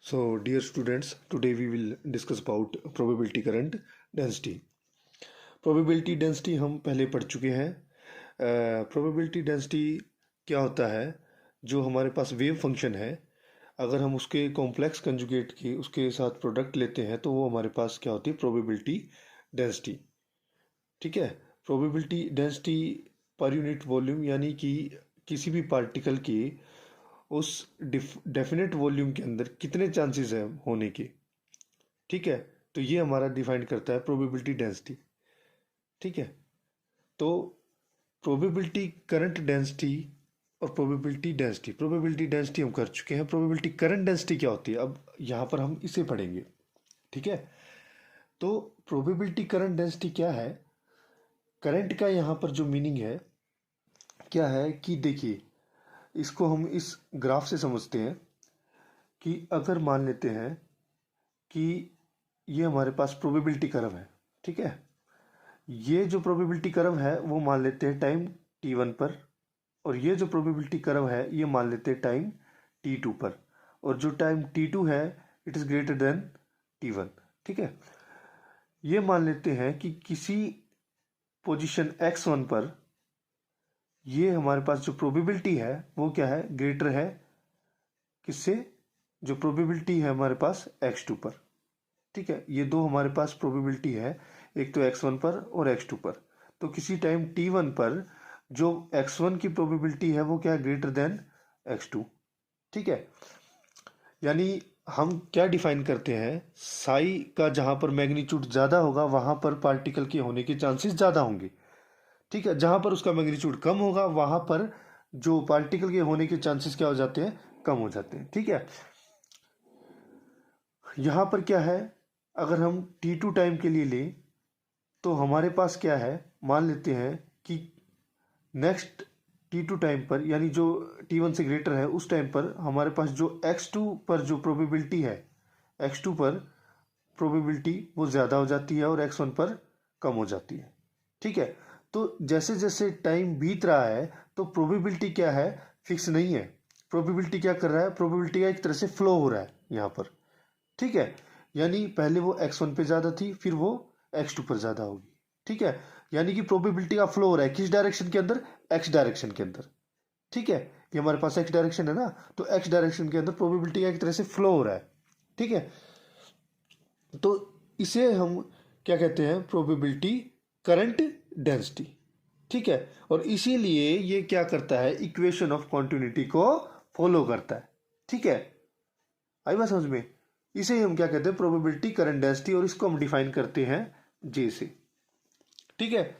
So, dear students, today we will discuss about probability current density. Probability density हम पहले पढ़ चुके हैं. Probability density क्या होता है? जो हमारे पास वेव फंक्शन है, अगर हम उसके कॉम्प्लेक्स कंजुगेट की उसके साथ प्रोडक्ट लेते हैं तो वो हमारे पास क्या होती है? Probability density. ठीक है. Probability density per unit volume, यानी कि किसी भी पार्टिकल की उस डेफिनेट वॉल्यूम के अंदर कितने चांसेस हैं होने के. ठीक है. तो ये हमारा डिफाइन करता है प्रोबेबिलिटी डेंसिटी. ठीक है. तो प्रोबेबिलिटी करंट डेंसिटी और प्रोबेबिलिटी डेंसिटी हम कर चुके हैं. प्रोबेबिलिटी करंट डेंसिटी क्या होती है, अब यहाँ पर हम इसे पढ़ेंगे. ठीक है. तो प्रोबेबिलिटी करंट डेंसिटी क्या है? करंट का यहाँ पर जो मीनिंग है क्या है कि देखिए, इसको हम इस ग्राफ से समझते हैं कि अगर मान लेते हैं कि ये हमारे पास प्रोबेबिलिटी कर्व है. ठीक है. ये जो प्रोबेबिलिटी कर्व है वो मान लेते हैं टाइम t1 पर, और ये जो प्रोबेबिलिटी कर्व है ये मान लेते हैं टाइम t2 पर, और जो टाइम t2 है it is greater than t1. ठीक है. ये मान लेते हैं कि किसी पोजीशन x1 पर ये हमारे पास जो प्रोबेबिलिटी है वो क्या है? ग्रेटर है किससे? जो प्रोबेबिलिटी है हमारे पास x2 पर. ठीक है. ये दो हमारे पास प्रोबेबिलिटी है, एक तो x1 पर और x2 पर. तो किसी टाइम t1 पर जो x1 की प्रोबेबिलिटी है वो क्या है? Greater than x2. ठीक है. यानी हम क्या डिफाइन करते हैं? साई का जहां पर मैग्नीट्यूड ज़्यादा होगा वहां पर पार्टिकल के होने के चांसेस ज़्यादा होंगे. ठीक है. जहां पर उसका मैग्नीट्यूड कम होगा वहां पर जो पार्टिकल के होने के चांसेस क्या हो जाते हैं? कम हो जाते हैं. ठीक है. यहां पर क्या है? अगर हम t2 टाइम के लिए लें तो हमारे पास क्या है? मान लेते हैं कि नेक्स्ट t2 टाइम पर, यानी जो t1 से ग्रेटर है उस टाइम पर हमारे पास जो x2 पर जो प्रोबेबिलिटी है, x2 पर प्रोबेबिलिटी वो ज़्यादा हो जाती है और x1 पर कम हो जाती है. ठीक है. तो जैसे जैसे टाइम बीत रहा है तो प्रोबेबिलिटी क्या है? फिक्स नहीं है. प्रोबेबिलिटी क्या कर रहा है? प्रोबेबिलिटी का एक तरह से फ्लो हो रहा है यहाँ पर. ठीक है. यानी पहले वो x1 पे ज़्यादा थी, फिर वो x2 पर ज़्यादा होगी. ठीक है. यानी कि प्रोबेबिलिटी का फ्लो हो रहा है किस डायरेक्शन के अंदर? x डायरेक्शन के अंदर. ठीक है. ये हमारे पास x डायरेक्शन है ना, तो x डायरेक्शन के अंदर प्रोबेबिलिटी का एक तरह से फ्लो हो रहा है. ठीक है. तो इसे हम क्या कहते हैं? Probability current density. ठीक है. और इसीलिए ये क्या करता है? इक्वेशन ऑफ कॉन्टिन्यूटी को फॉलो करता है. ठीक है. आई बात समझ में? इसे हम क्या कहते हैं? प्रोबेबिलिटी करंट डेंसिटी, और इसको हम डिफाइन करते हैं जे से. ठीक है.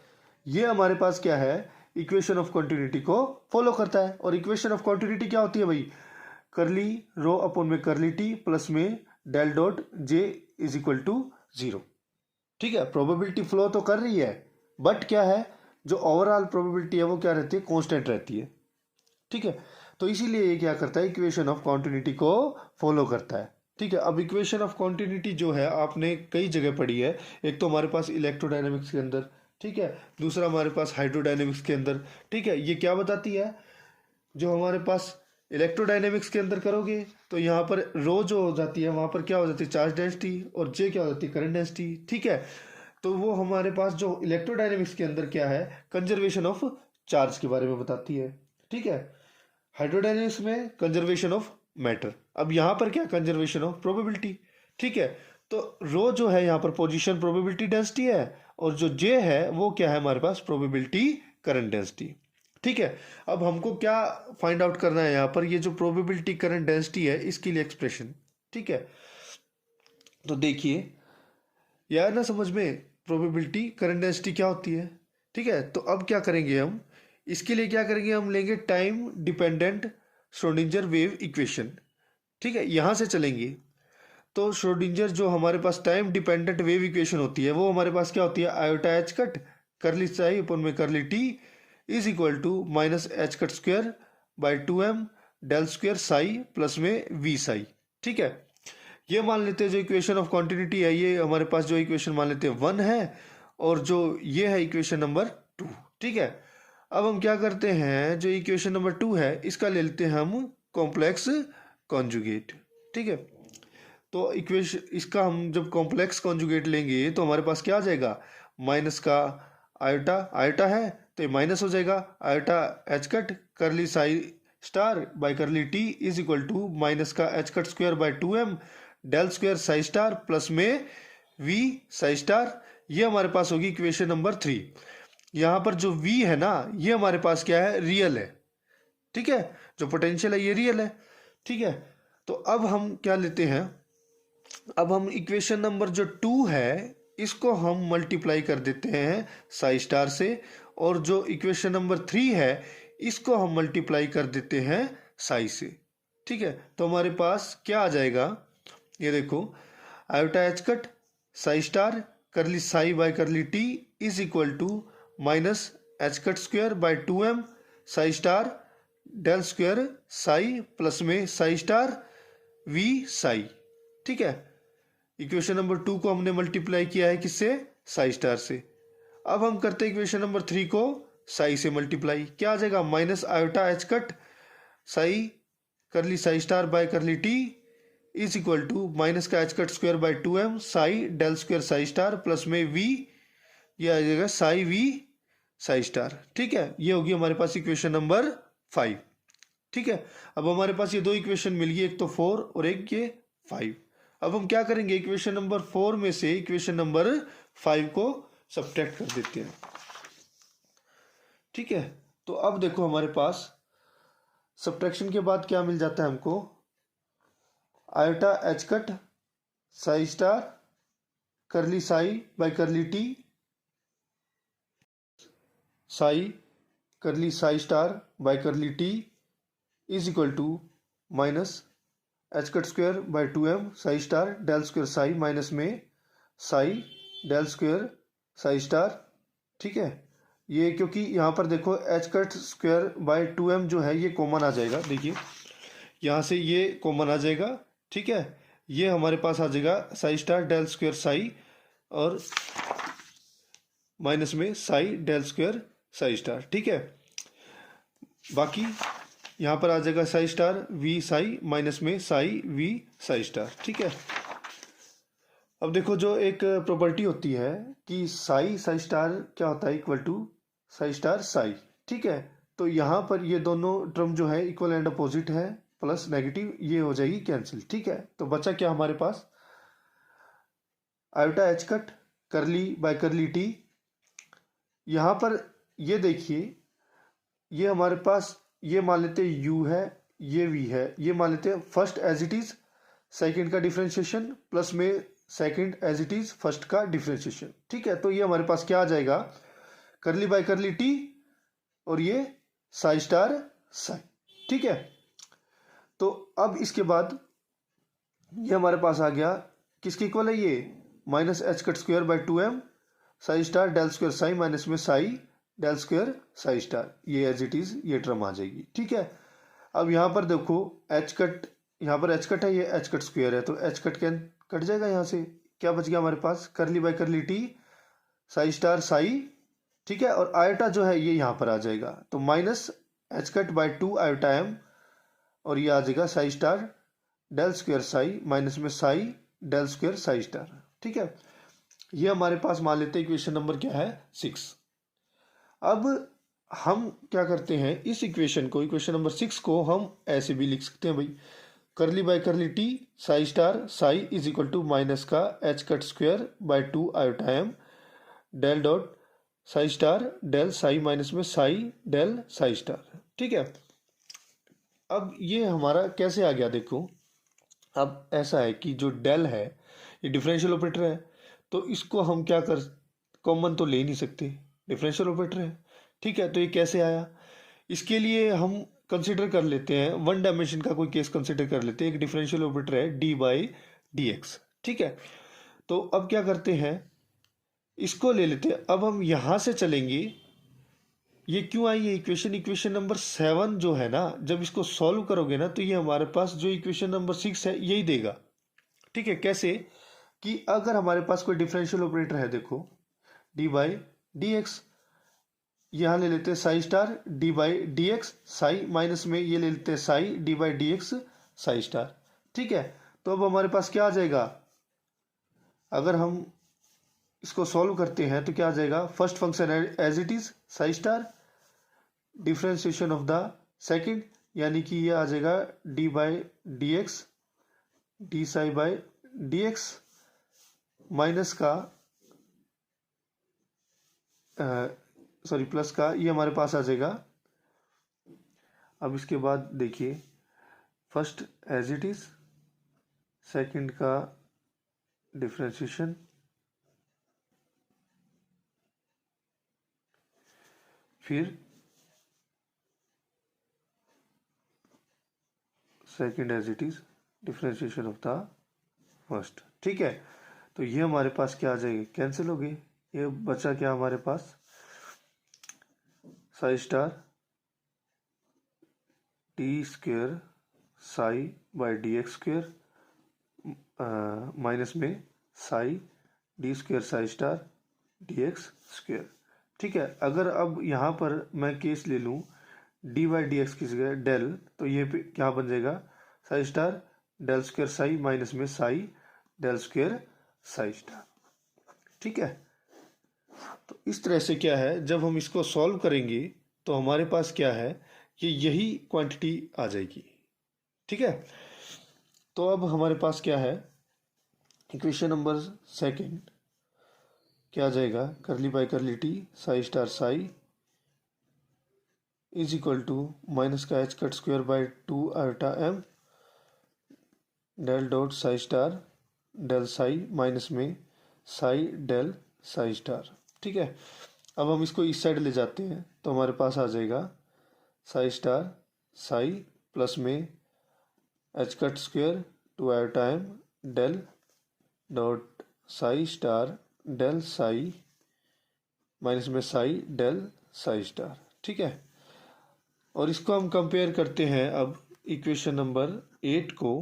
ये हमारे पास क्या है? इक्वेशन ऑफ कॉन्टिन्यूटी को फॉलो करता है. और इक्वेशन ऑफ कॉन्टिन्यूटी क्या होती है भाई? करली रो अपॉन में करली टी प्लस में del dot J is equal to 0. ठीक है. प्रोबेबिलिटी फ्लो तो कर रही है, बट क्या है? जो ओवरऑल प्रोबेबिलिटी है वो क्या रहती है? कांस्टेंट रहती है. ठीक है. तो इसीलिए ये क्या करता है? इक्वेशन ऑफ कॉन्टिन्यूटी को फॉलो करता है. ठीक है. अब इक्वेशन ऑफ कॉन्टिन्यूटी जो है आपने कई जगह पढ़ी है. एक तो हमारे पास इलेक्ट्रोडायनेमिक्स के अंदर, ठीक है. दूसरा हमारे पास हाइड्रोडायनेमिक्स के अंदर. ठीक है. ये क्या बताती है? जो हमारे पास इलेक्ट्रोडायनेमिक्स के अंदर करोगे तो यहाँ पर रो जो हो जाती है वहाँ पर क्या हो जाती है? चार्ज डेंसिटी, और जे क्या हो जाती है? Current density. ठीक है. तो वो हमारे पास जो इलेक्ट्रोडायनेमिक्स के अंदर क्या है? कंजर्वेशन ऑफ चार्ज के बारे में बताती है. ठीक है. हाइड्रोडायनेमिक्स में कंजर्वेशन ऑफ मैटर. अब यहाँ पर क्या? Conservation of probability. ठीक है. तो रो जो है यहाँ पर पोजीशन प्रोबेबिलिटी डेंसिटी है, और जो जे है वो क्या है हमारे पास? Probability current density. ठीक है. अब हमको क्या फाइंड आउट करना है यहाँ पर? ये जो प्रोबेबिलिटी करंट डेंसिटी है इसके लिए एक्सप्रेशन. ठीक है. तो देखिए यार ना समझ में, प्रोबेबिलिटी करंट डेंसिटी क्या होती है. ठीक है. तो अब क्या करेंगे हम? इसके लिए क्या करेंगे? हम लेंगे time dependent Schrodinger wave equation. ठीक है. यहाँ से चलेंगे तो श्रोडिंगर जो हमारे पास टाइम डिपेंडेंट वेव इक्वेशन होती है वो हमारे पास क्या होती है? Iota h cut curly Sai upon में curly t is equal to minus h cut square by 2m del square psi plus में वी साई. ठीक है. ये मान लेते हैं जो इक्वेशन ऑफ कॉन्टिन्यूटी है ये हमारे पास जो इक्वेशन मान लेते हैं 1 है, और जो ये है इक्वेशन नंबर 2. ठीक है. अब हम क्या करते हैं? जो इक्वेशन नंबर 2 है इसका ले लेते हैं हम कॉम्प्लेक्स कॉन्जुगेट. ठीक है. तो इक्वेशन इसका हम जब कॉम्प्लेक्स कॉन्जुगेट लेंगे तो हमारे पास क्या आ जाएगा, माइनस का आयोटा, आयोटा है तो ये माइनस हो जाएगा, iota h cut curly psi star by curly t is equal to minus का h cut square by 2m del square psi star plus में v साई स्टार। ये हमारे पास होगी इक्वेशन नंबर 3। यहाँ पर जो v है ना, ये हमारे पास क्या है, रियल है, ठीक है, जो पोटेंशियल है ये रियल है, ठीक है। तो अब हम क्या लेते हैं, अब हम इक्वेशन नंबर जो 2 है इसको हम मल्टीप्लाई कर देते हैं साई स्टार से, और जो इक्वेशन नंबर 3 है इसको हम मल्टीप्लाई कर देते हैं साई से, ठीक है। तो हमारे पास क्या आ जाएगा, ये देखो, iota h cut psi star curly psi by curly t is equal to minus h cut square by 2m psi star del square psi plus में साई स्टार v साई, ठीक है। इक्वेशन नंबर 2 को हमने मल्टीप्लाई किया है किससे, Sai star से। अब हम करते हैं इक्वेशन नंबर 3 को साई से मल्टीप्लाई, क्या आ जाएगा, minus iota h cut psi curly psi star by curly t is equal to minus का h cut square by 2m psi del square psi star plus में v, ये आ जाएगा साई v साई स्टार, ठीक है। ये होगी हमारे पास इक्वेशन नंबर 5, ठीक है। अब हमारे पास ये दो इक्वेशन मिल गई, एक तो 4 और एक ये 5। अब हम क्या करेंगे, इक्वेशन नंबर 4 में से इक्वेशन नंबर 5 को सब्ट्रैक्ट कर देते हैं, ठीक है। तो अब देखो हमारे पास सब्ट्रैक्शन के बाद क्या मिल जाता है हमको, iota h cut psi star curly psi by curly t psi curly psi star by curly t is equal to minus h cut square by 2m psi star del square psi minus में psi del square psi star, ठीक है। ये क्योंकि यहाँ पर देखो H cut square by 2m जो है ये कॉमन आ जाएगा, देखिए यहाँ से ये कॉमन आ जाएगा, ठीक है। ये हमारे पास आ जाएगा psi star del square psi और माइनस में psi del square psi star, ठीक है। बाकी यहाँ पर आ जाएगा psi star V psi minus में साई वी साई स्टार, ठीक है। अब देखो जो एक प्रॉपर्टी होती है कि साई साई स्टार क्या होता है, equal to psi star psi, ठीक है। तो यहाँ पर ये दोनों टर्म जो है इक्वल एंड अपोजिट है, प्लस नेगेटिव ये हो जाएगी कैंसिल, ठीक है। तो बचा क्या हमारे पास, iota h cut curly by curly t, यहाँ पर ये देखिए, ये हमारे पास ये मान लेते हैं u है, ये v है, ये मान लेते हैं first as it is second का डिफरेंशिएशन प्लस में second as it is first का डिफरेंशिएशन, ठीक है। तो ये हमारे पास क्या आ जाएगा, करली बाय करली टी और ये साई स्टार साई, ठीक है। तो अब इसके बाद ये हमारे पास आ गया किसके इक्वल है, ये minus h cut square by 2m psi star del square psi minus में psi del square psi star, ये एज इट इज ये टर्म आ जाएगी, ठीक है। अब यहाँ पर देखो एच कट, यहाँ पर एच कट है, ये एच कट स्क्वायर है, तो एच कट कैन कट जाएगा, यहाँ से क्या बच गया हमारे पास, करली by curly t psi star psi, ठीक है। और आयोटा जो है ये यहाँ पर आ जाएगा, तो minus h cut by 2 iota m और ये आ जाएगा psi star del square psi minus में psi del square psi star, ठीक है। ये हमारे पास मान लेते हैं इक्वेशन नंबर क्या है, 6। अब हम क्या करते हैं, इस इक्वेशन को, इक्वेशन नंबर 6 को हम ऐसे भी लिख सकते हैं भाई, curly by curly t psi star psi is equal to minus का h cut square by 2 iota M del dot psi star del psi minus में साई डेल साई स्टार, ठीक है। अब ये हमारा कैसे आ गया, देखो अब ऐसा है कि जो डेल है ये डिफरेंशियल ऑपरेटर है, तो इसको हम क्या कर, कॉमन तो ले नहीं सकते, डिफरेंशियल ऑपरेटर है, ठीक है। तो ये कैसे आया, इसके लिए हम कंसिडर कर लेते हैं वन डायमेंशन का कोई केस कंसिडर कर लेते हैं, एक डिफरेंशियल ऑपरेटर है डी बाई डी एक्स, ठीक है। तो अब क्या करते हैं, इसको ले लेते हैं। अब हम यहाँ से चलेंगे, ये क्यों आई है इक्वेशन, इक्वेशन नंबर 7 जो है ना, जब इसको सॉल्व करोगे ना तो ये हमारे पास जो इक्वेशन नंबर 6 है यही देगा, ठीक है। कैसे कि अगर हमारे पास कोई डिफरेंशियल ऑपरेटर है, देखो डी बाई डी एक्स, यहाँ ले लेते हैं Sai star D by D x Sai minus में ये ले लेते हैं Sai D by D x Sai star, ठीक है। तो अब हमारे पास क्या आ जाएगा, अगर हम इसको सॉल्व करते हैं तो क्या आ जाएगा, first function as it is psi star, differentiation of the second, यानी कि ये आ जाएगा D by D X, D psi by D X, minus का सॉरी प्लस का, ये हमारे पास आ जाएगा। अब इसके बाद देखिए, first as it is, second का डिफ्रेंशिएशन, फिर second as it is, differentiation of the first. ठीक है, तो ये हमारे पास क्या आ जाएगी, कैंसिल हो गई। ये बचा क्या हमारे पास, psi star t square psi by D x square, minus में psi d square psi star d x square. ठीक है, अगर अब यहाँ पर मैं केस ले लूँ डी बाई डी एक्स की जगह डेल, तो ये क्या बन जाएगा, psi star del square psi minus में psi del square psi star. ठीक है, तो इस तरह से क्या है, जब हम इसको सॉल्व करेंगे तो हमारे पास क्या है कि यही क्वांटिटी आ जाएगी। ठीक है, तो अब हमारे पास क्या है, इक्वेशन नंबर सेकंड क्या आ जाएगा, curly by curly t psi star psi is equal to minus का h cut square by 2 iota M del dot psi star del psi minus में साई डेल साई स्टार। ठीक है, अब हम इसको इस साइड ले जाते हैं तो हमारे पास आ जाएगा साई स्टार साई प्लस में H cut square 2 iota M del dot psi star del psi minus में साई डेल साई स्टार। ठीक है, और इसको हम कंपेयर करते हैं अब इक्वेशन नंबर 8 को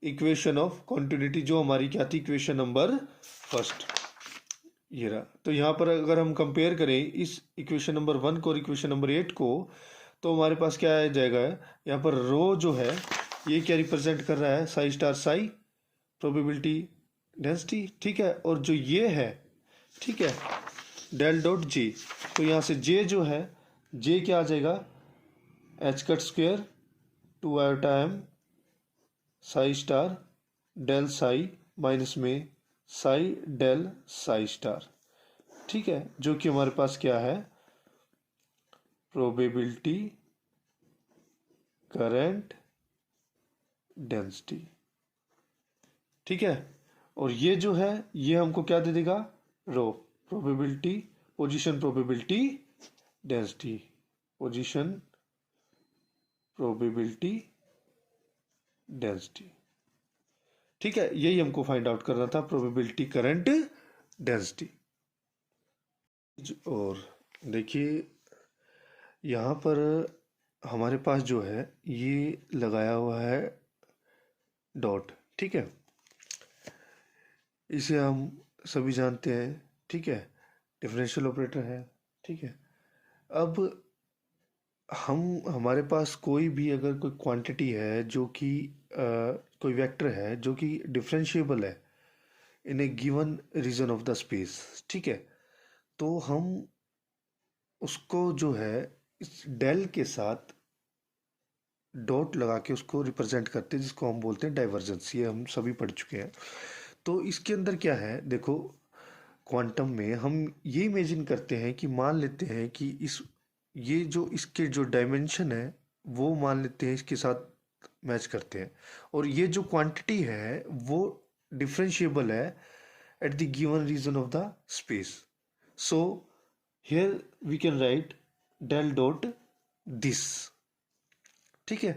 इक्वेशन ऑफ कॉन्टिन्यूटी, जो हमारी क्या थी, इक्वेशन नंबर फर्स्ट, ये रहा। तो यहाँ पर अगर हम कंपेयर करें इस इक्वेशन नंबर 1 को और इक्वेशन नंबर 8 को, तो हमारे पास क्या आ जाएगा, यहाँ पर रो जो है ये क्या रिप्रेजेंट कर रहा है, Sai star Sai probability density. ठीक है, और जो ये है, ठीक है, डेल डॉट जे, तो यहाँ से जे जो है, जे क्या आ जाएगा, H cut square 2 iota M psi star del psi minus में साई डेल साई स्टार। ठीक है, जो कि हमारे पास क्या है, प्रोबेबिलिटी करंट डेंसिटी। ठीक है, और ये जो है ये हमको क्या दे देगा, rho probability position probability density, position probability density. ठीक है, यही हमको फाइंड आउट करना था, प्रोबेबिलिटी करंट डेंसिटी। और देखिए यहाँ पर हमारे पास जो है ये लगाया हुआ है डॉट। ठीक है, इसे हम सभी जानते हैं। ठीक है, डिफरेंशियल ऑपरेटर है। ठीक है, अब हमारे पास कोई भी अगर कोई क्वांटिटी है जो कि कोई वेक्टर है जो कि डिफरेंशिएबल है in a given region of the space. ठीक है, तो हम उसको जो है इस डेल के साथ डॉट लगा के उसको रिप्रेजेंट करते हैं, जिसको हम बोलते हैं डाइवर्जेंस। ये हम सभी पढ़ चुके हैं। तो इसके अंदर क्या है, देखो क्वांटम में हम ये इमेजिन करते हैं कि मान लेते हैं कि ये जो इसके जो डायमेंशन है वो मान लेते हैं इसके साथ मैच करते हैं, और ये जो क्वांटिटी है वो डिफरेंशिएबल है at the given region of the space. So here we can write del dot this. ठीक है,